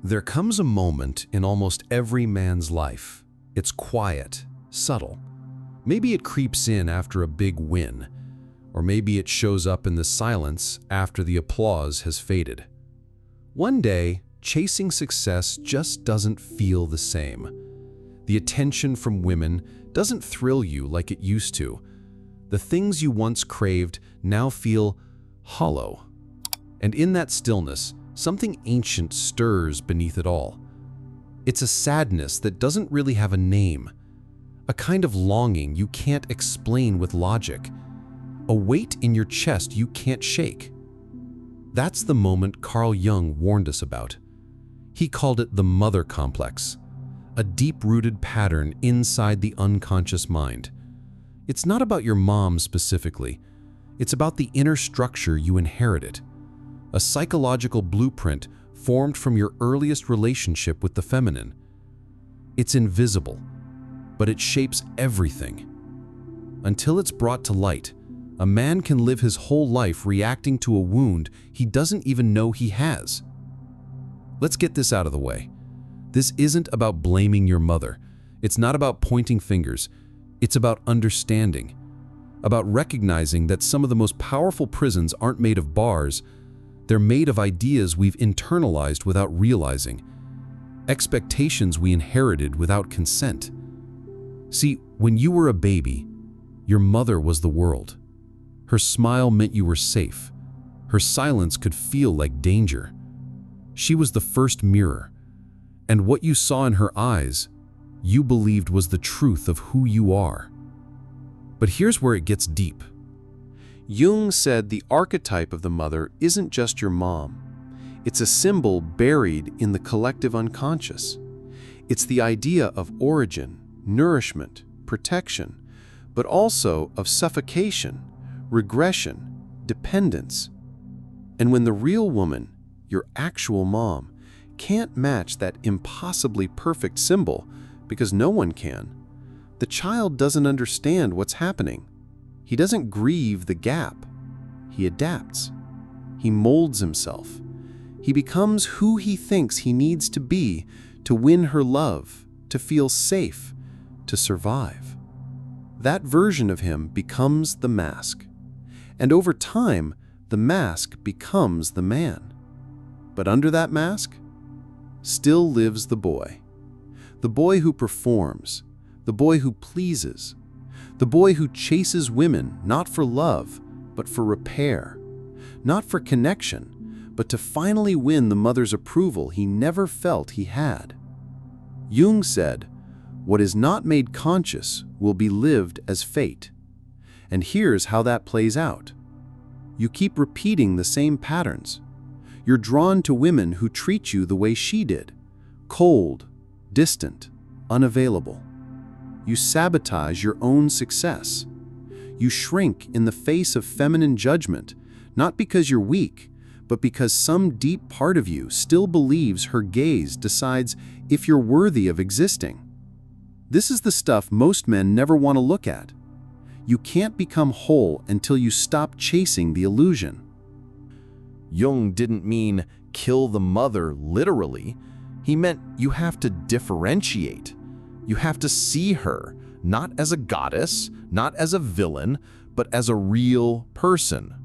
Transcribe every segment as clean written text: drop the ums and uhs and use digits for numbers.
There comes a moment in almost every man's life. It's quiet, subtle. Maybe it creeps in after a big win, or maybe it shows up in the silence after the applause has faded. One day, chasing success just doesn't feel the same. The attention from women doesn't thrill you like it used to. The things you once craved now feel hollow. And in that stillness, something ancient stirs beneath it all. It's a sadness that doesn't really have a name, a kind of longing you can't explain with logic, a weight in your chest you can't shake. That's the moment Carl Jung warned us about. He called it the mother complex, a deep-rooted pattern inside the unconscious mind. It's not about your mom specifically. It's about the inner structure you inherited, a psychological blueprint formed from your earliest relationship with the feminine. It's invisible, but it shapes everything. Until it's brought to light, a man can live his whole life reacting to a wound he doesn't even know he has. Let's get this out of the way. This isn't about blaming your mother. It's not about pointing fingers. It's about understanding, about recognizing that some of the most powerful prisons aren't made of bars. They're made of ideas we've internalized without realizing, expectations we inherited without consent. See, when you were a baby, your mother was the world. Her smile meant you were safe. Her silence could feel like danger. She was the first mirror, and what you saw in her eyes, you believed was the truth of who you are. But here's where it gets deep. Jung said the archetype of the mother isn't just your mom. It's a symbol buried in the collective unconscious. It's the idea of origin, nourishment, protection, but also of suffocation, regression, dependence. And when the real woman, your actual mom, can't match that impossibly perfect symbol, because no one can, the child doesn't understand what's happening. He doesn't grieve the gap. He adapts. He molds himself. He becomes who he thinks he needs to be to win her love, to feel safe, to survive. That version of him becomes the mask. And over time, the mask becomes the man. But under that mask, still lives the boy who performs, the boy who pleases, the boy who chases women not for love, but for repair, not for connection, but to finally win the mother's approval he never felt he had. Jung said, "What is not made conscious will be lived as fate." And here's how that plays out. You keep repeating the same patterns. You're drawn to women who treat you the way she did, cold, distant, unavailable. You sabotage your own success. You shrink in the face of feminine judgment, not because you're weak, but because some deep part of you still believes her gaze decides if you're worthy of existing. This is the stuff most men never want to look at. You can't become whole until you stop chasing the illusion. Jung didn't mean kill the mother literally. He meant you have to differentiate. You have to see her, not as a goddess, not as a villain, but as a real person,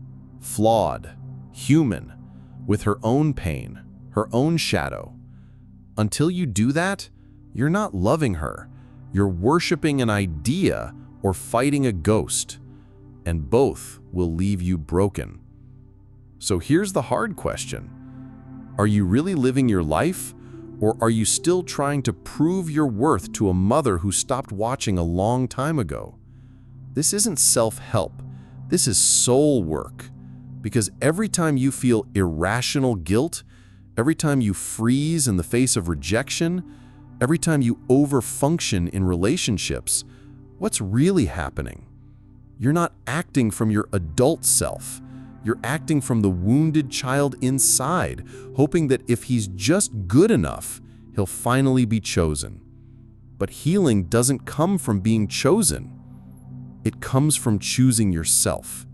flawed, human, with her own pain, her own shadow. Until you do that, you're not loving her. You're worshiping an idea or fighting a ghost, and both will leave you broken. So here's the hard question. Are you really living your life, or are you still trying to prove your worth to a mother who stopped watching a long time ago? This isn't self-help. This is soul work. Because every time you feel irrational guilt, every time you freeze in the face of rejection, every time you overfunction in relationships, what's really happening? You're not acting from your adult self. You're acting from the wounded child inside, hoping that if he's just good enough, he'll finally be chosen. But healing doesn't come from being chosen. It comes from choosing yourself.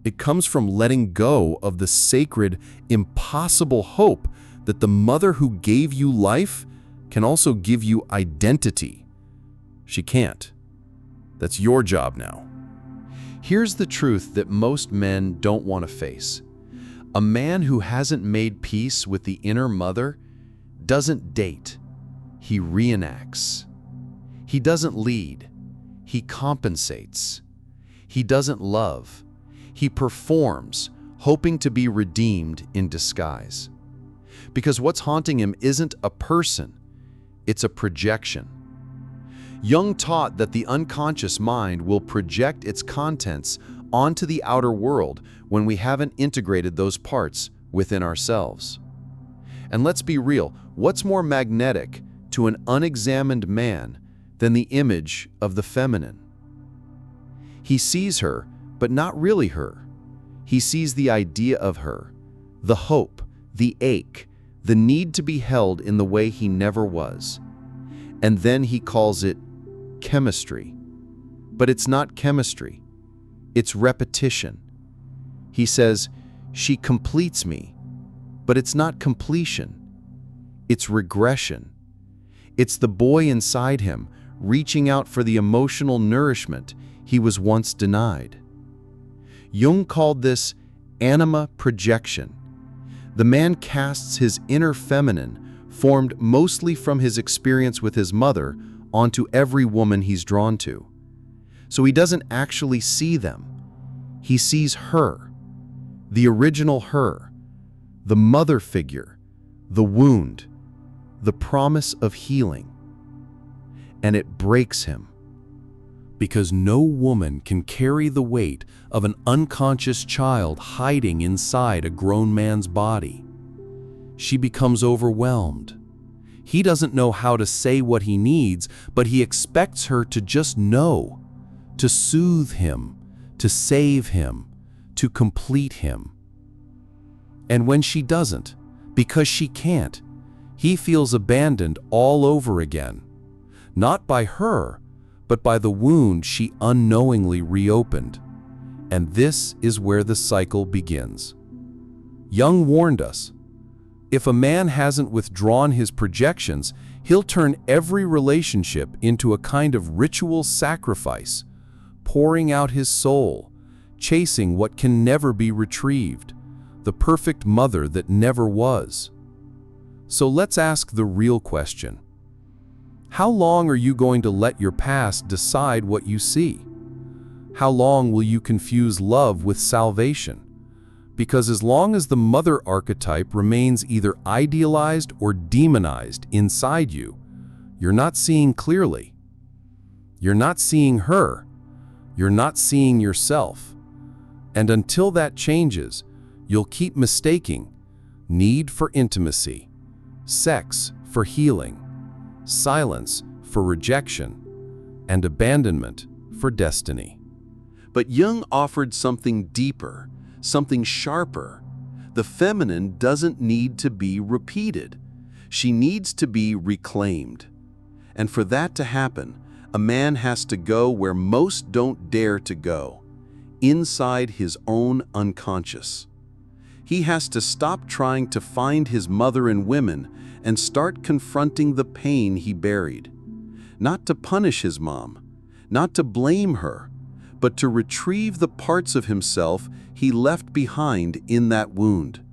It comes from letting go of the sacred, impossible hope that the mother who gave you life can also give you identity. She can't. That's your job now. Here's the truth that most men don't want to face. A man who hasn't made peace with the inner mother doesn't date. He reenacts. He doesn't lead. He compensates. He doesn't love. He performs, hoping to be redeemed in disguise. Because what's haunting him isn't a person, it's a projection. Jung taught that the unconscious mind will project its contents onto the outer world when we haven't integrated those parts within ourselves. And let's be real, what's more magnetic to an unexamined man than the image of the feminine? He sees her, but not really her. He sees the idea of her, the hope, the ache, the need to be held in the way he never was. And then he calls it chemistry. But it's not chemistry. It's repetition. He says, she completes me. But it's not completion. It's regression. It's the boy inside him reaching out for the emotional nourishment he was once denied. Jung called this anima projection. The man casts his inner feminine, formed mostly from his experience with his mother, onto every woman he's drawn to. So he doesn't actually see them. He sees her, the original her, the mother figure, the wound, the promise of healing. And it breaks him. Because no woman can carry the weight of an unconscious child hiding inside a grown man's body. She becomes overwhelmed. He doesn't know how to say what he needs, but he expects her to just know, to soothe him, to save him, to complete him. And when she doesn't, because she can't, he feels abandoned all over again. Not by her, but by the wound she unknowingly reopened. And this is where the cycle begins. Jung warned us, if a man hasn't withdrawn his projections, he'll turn every relationship into a kind of ritual sacrifice, pouring out his soul, chasing what can never be retrieved, the perfect mother that never was. So let's ask the real question. How long are you going to let your past decide what you see? How long will you confuse love with salvation? Because as long as the mother archetype remains either idealized or demonized inside you, you're not seeing clearly. You're not seeing her. You're not seeing yourself. And until that changes, you'll keep mistaking need for intimacy, sex for healing, silence for rejection, and abandonment for destiny. But Jung offered something deeper, something sharper. The feminine doesn't need to be repeated. She needs to be reclaimed. And for that to happen, a man has to go where most don't dare to go, inside his own unconscious. He has to stop trying to find his mother in women and start confronting the pain he buried. Not to punish his mom, not to blame her, but to retrieve the parts of himself he left behind in that wound.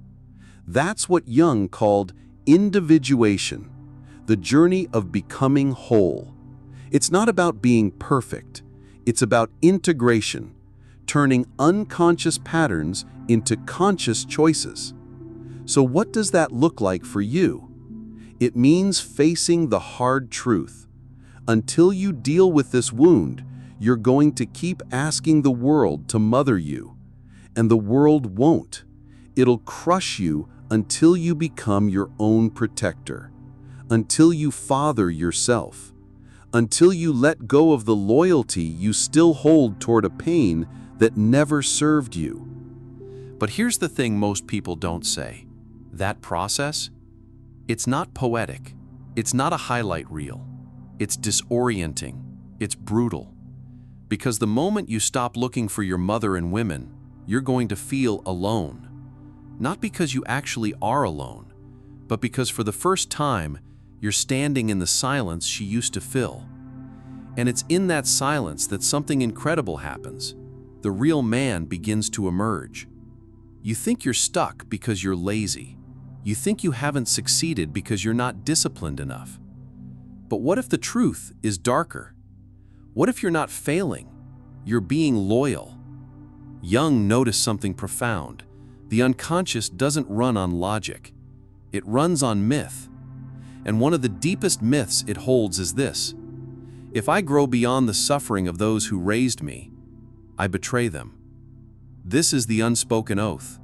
That's what Jung called individuation, the journey of becoming whole. It's not about being perfect. It's about integration, turning unconscious patterns into conscious choices. So what does that look like for you? It means facing the hard truth. Until you deal with this wound, you're going to keep asking the world to mother you. And the world won't. It'll crush you until you become your own protector, until you father yourself, until you let go of the loyalty you still hold toward a pain that never served you. But here's the thing most people don't say. That process, it's not poetic. It's not a highlight reel. It's disorienting. It's brutal. Because the moment you stop looking for your mother in women, you're going to feel alone. Not because you actually are alone, but because for the first time, you're standing in the silence she used to fill. And it's in that silence that something incredible happens. The real man begins to emerge. You think you're stuck because you're lazy. You think you haven't succeeded because you're not disciplined enough. But what if the truth is darker? What if you're not failing? You're being loyal. Jung noticed something profound. The unconscious doesn't run on logic. It runs on myth. And one of the deepest myths it holds is this: if I grow beyond the suffering of those who raised me, I betray them. This is the unspoken oath.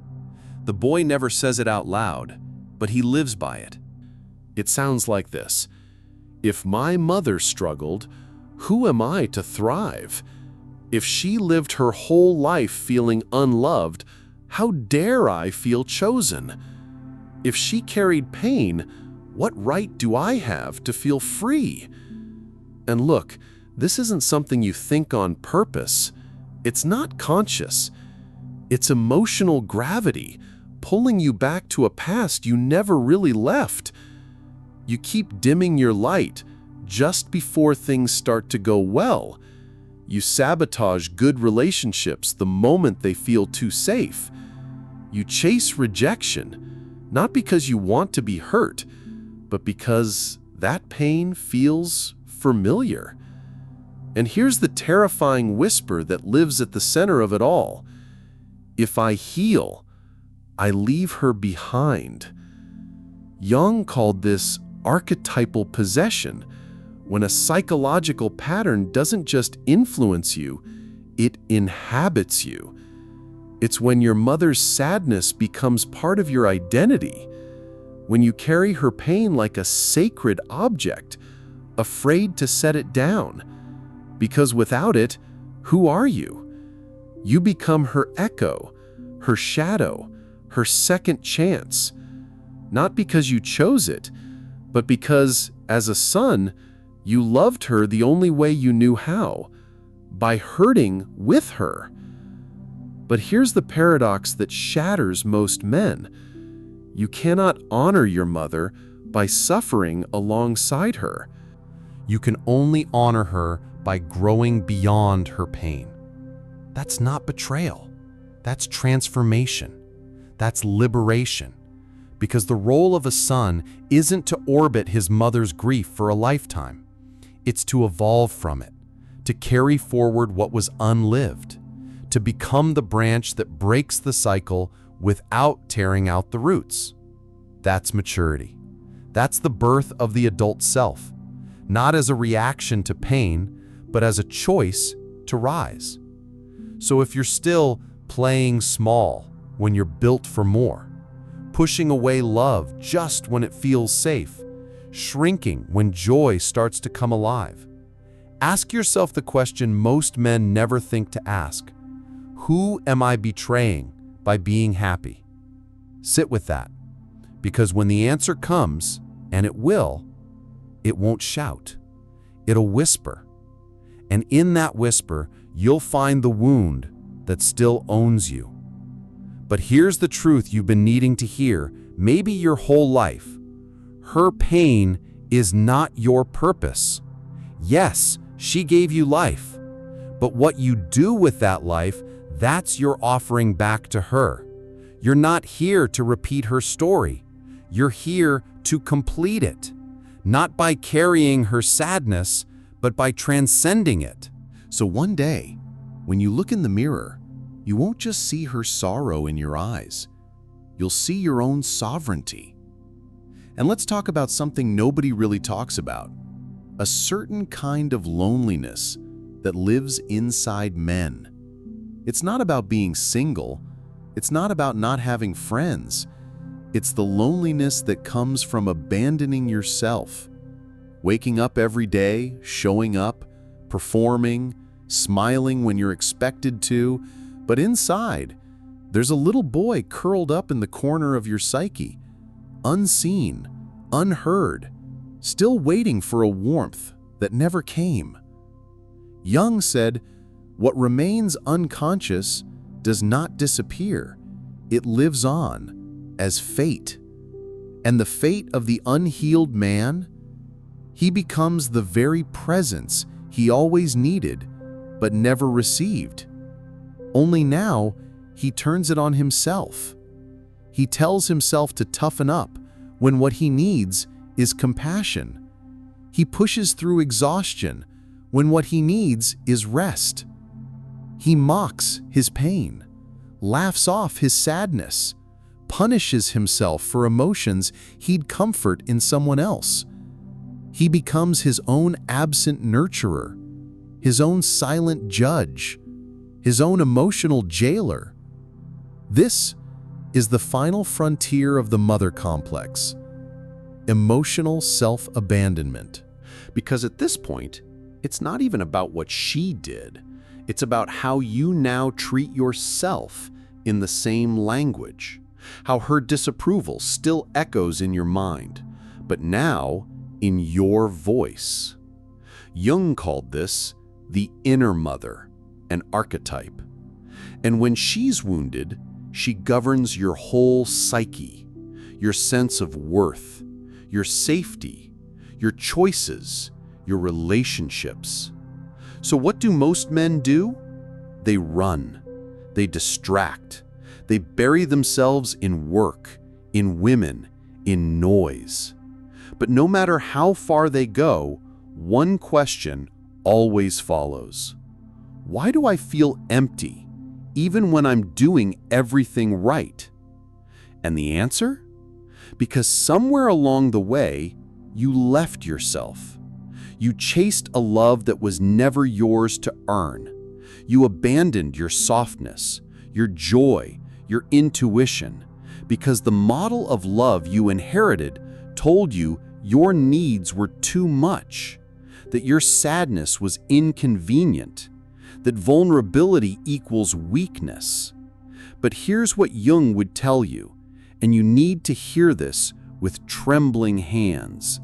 The boy never says it out loud, but he lives by it. It sounds like this: if my mother struggled, who am I to thrive? If she lived her whole life feeling unloved, how dare I feel chosen? If she carried pain, what right do I have to feel free? And look, this isn't something you think on purpose. It's not conscious. It's emotional gravity, pulling you back to a past you never really left. You keep dimming your light just before things start to go well. You sabotage good relationships the moment they feel too safe. You chase rejection, not because you want to be hurt, but because that pain feels familiar. And here's the terrifying whisper that lives at the center of it all: if I heal, I leave her behind. Jung called this archetypal possession, when a psychological pattern doesn't just influence you, it inhabits you. It's when your mother's sadness becomes part of your identity, when you carry her pain like a sacred object, afraid to set it down. Because without it, who are you? You become her echo, her shadow, her second chance. Not because you chose it, but because, as a son, you loved her the only way you knew how, by hurting with her. But here's the paradox that shatters most men. You cannot honor your mother by suffering alongside her. You can only honor her by growing beyond her pain. That's not betrayal. That's transformation. That's liberation. Because the role of a son isn't to orbit his mother's grief for a lifetime. It's to evolve from it, to carry forward what was unlived, to become the branch that breaks the cycle without tearing out the roots. That's maturity. That's the birth of the adult self, not as a reaction to pain, but as a choice to rise. So if you're still playing small when you're built for more, pushing away love just when it feels safe, shrinking when joy starts to come alive, ask yourself the question most men never think to ask: who am I betraying by being happy? Sit with that, because when the answer comes, and it will, it won't shout. It'll whisper. And in that whisper, you'll find the wound that still owns you. But here's the truth you've been needing to hear, maybe your whole life. Her pain is not your purpose. Yes, she gave you life. But what you do with that life, that's your offering back to her. You're not here to repeat her story. You're here to complete it. Not by carrying her sadness, but by transcending it. So one day, when you look in the mirror, you won't just see her sorrow in your eyes. You'll see your own sovereignty. And let's talk about something nobody really talks about: a certain kind of loneliness that lives inside men. It's not about being single. It's not about not having friends. It's the loneliness that comes from abandoning yourself. Waking up every day, showing up, performing, smiling when you're expected to, but inside, there's a little boy curled up in the corner of your psyche, unseen, unheard, still waiting for a warmth that never came. Jung said, "What remains unconscious does not disappear. It lives on as fate." And the fate of the unhealed man? He becomes the very presence he always needed, but never received. Only now, he turns it on himself. He tells himself to toughen up when what he needs is compassion. He pushes through exhaustion when what he needs is rest. He mocks his pain, laughs off his sadness, punishes himself for emotions he'd comfort in someone else. He becomes his own absent nurturer, his own silent judge, his own emotional jailer. This is the final frontier of the mother complex, emotional self-abandonment. Because at this point, it's not even about what she did. It's about how you now treat yourself in the same language, how her disapproval still echoes in your mind, but now in your voice. Jung called this the inner mother, an archetype. And when she's wounded, she governs your whole psyche, your sense of worth, your safety, your choices, your relationships. So what do most men do? They run, they distract, they bury themselves in work, in women, in noise. But no matter how far they go, one question always follows. Why do I feel empty, even when I'm doing everything right? And the answer? Because somewhere along the way, you left yourself. You chased a love that was never yours to earn. You abandoned your softness, your joy, your intuition, because the model of love you inherited told you your needs were too much, that your sadness was inconvenient, that vulnerability equals weakness. But here's what Jung would tell you, and you need to hear this with trembling hands.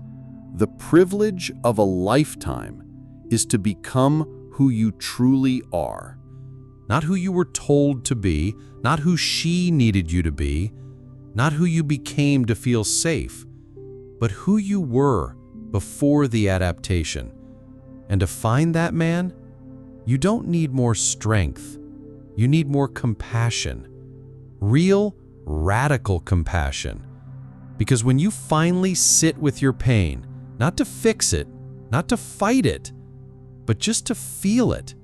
The privilege of a lifetime is to become who you truly are. Not who you were told to be, not who she needed you to be, not who you became to feel safe, but who you were before the adaptation. And to find that man, you don't need more strength. You need more compassion. Real, radical compassion. Because when you finally sit with your pain, not to fix it, not to fight it, but just to feel it,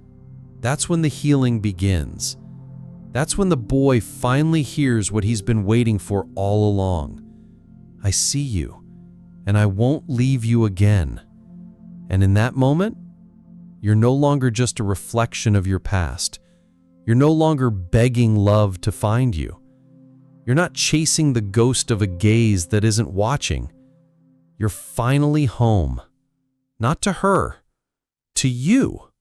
that's when the healing begins. That's when the boy finally hears what he's been waiting for all along. I see you, and I won't leave you again. And in that moment, you're no longer just a reflection of your past. You're no longer begging love to find you. You're not chasing the ghost of a gaze that isn't watching. You're finally home. Not to her, to you.